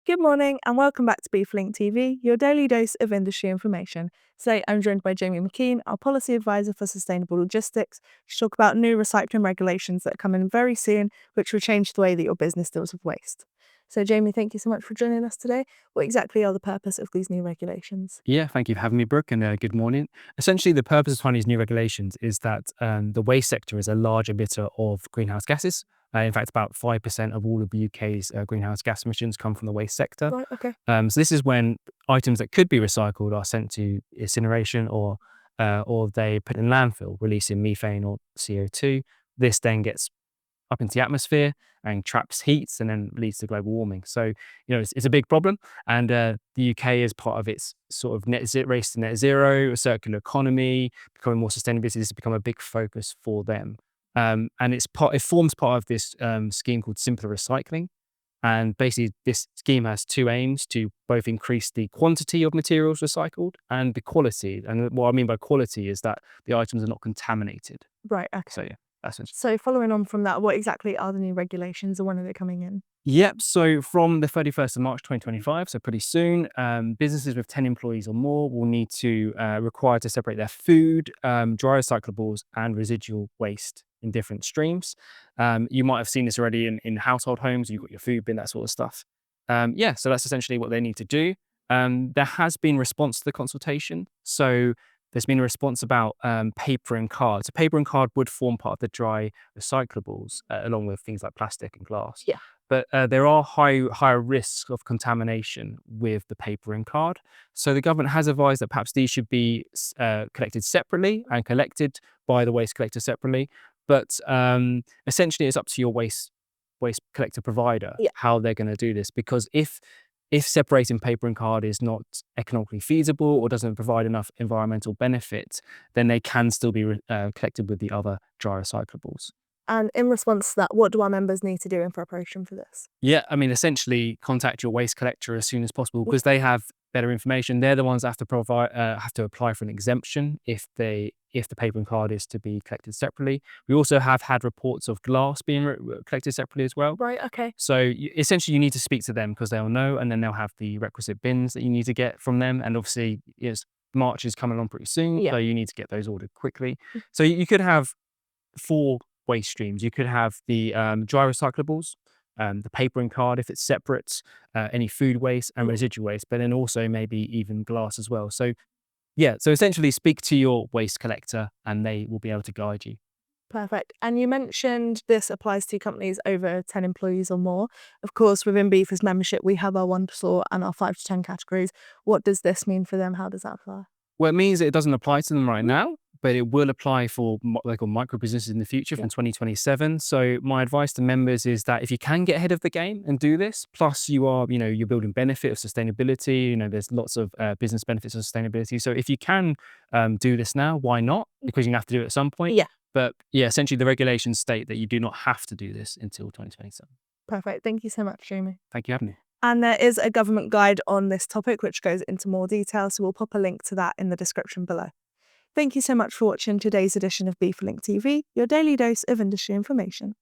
Good morning and welcome back to BeefLink TV, your daily dose of industry information. Today I'm joined by Jamie McKean, our Policy Advisor for Sustainable Logistics, to talk about new recycling regulations that come in very soon, which will change the way that your business deals with waste. So Jamie, thank you so much for joining us today. What exactly are the purpose of these new regulations? Yeah, thank you for having me, Brooke, and good morning. Essentially, the purpose of these new regulations is that the waste sector is a large emitter of greenhouse gases. In fact, about 5% of all of the UK's greenhouse gas emissions come from the waste sector. Right, okay. So this is when items that could be recycled are sent to incineration or they put in landfill, releasing methane or CO2. This then gets up into the atmosphere and traps heat and then leads to global warming. So, it's a big problem. And the UK, is part of its sort of race to net zero, a circular economy, becoming more sustainability, this has become a big focus for them. And it forms part of this scheme called Simpler Recycling. And basically, this scheme has two aims: to both increase the quantity of materials recycled and the quality. And what I mean by quality is that the items are not contaminated. Right, okay. So, yeah, that's it. So following on from that, what exactly are the new regulations and when are they coming in? Yep. So from the 31st of March 2025, so pretty soon, businesses with 10 employees or more will need to require to separate their food, dry recyclables, and residual waste in different streams. You might have seen this already in household homes. You've got your food bin, that sort of stuff. So that's essentially what they need to do. There has been response to the consultation. So there's been a response about paper and card. So paper and card would form part of the dry recyclables, along with things like plastic and glass. Yeah. But there are higher risks of contamination with the paper and card. So the government has advised that perhaps these should be collected separately and collected by the waste collector separately. But essentially, it's up to your waste collector provider Yeah. how they're going to do this. Because if separating paper and card is not economically feasible or doesn't provide enough environmental benefit, then they can still be collected with the other dry recyclables. And in response to that, what do our members need to do in preparation for this? Yeah, I mean, essentially, contact your waste collector as soon as possible because they have better information. They're the ones that have to apply for an exemption if the paper and card is to be collected separately. We also have had reports of glass being collected separately as well. Right, okay. So essentially, you need to speak to them because they'll know, and then they'll have the requisite bins that you need to get from them. And obviously, March is coming along pretty soon, Yeah. so you need to get those ordered quickly. So you could have 4 waste streams. You could have the dry recyclables, the paper and card if it's separate, any food waste and residual waste, but then also maybe even glass as well. So so essentially speak to your waste collector and they will be able to guide you. Perfect. And you mentioned this applies to companies over 10 employees or more. Of course, within Beefers membership, we have our 1 to 4 and our 5 to 10 categories. What does this mean for them? How does that apply? Well, it means that it doesn't apply to them right now, but it will apply for local micro businesses in the future from 2027. So my advice to members is that if you can get ahead of the game and do this, plus you're building benefit of sustainability, there's lots of business benefits of sustainability. So if you can do this now, why not? Because you have to do it at some point. Yeah. But essentially the regulations state that you do not have to do this until 2027. Perfect. Thank you so much, Jamie. Thank you for having me. And there is a government guide on this topic, which goes into more detail. So we'll pop a link to that in the description below. Thank you so much for watching today's edition of BeefLink TV, your daily dose of industry information.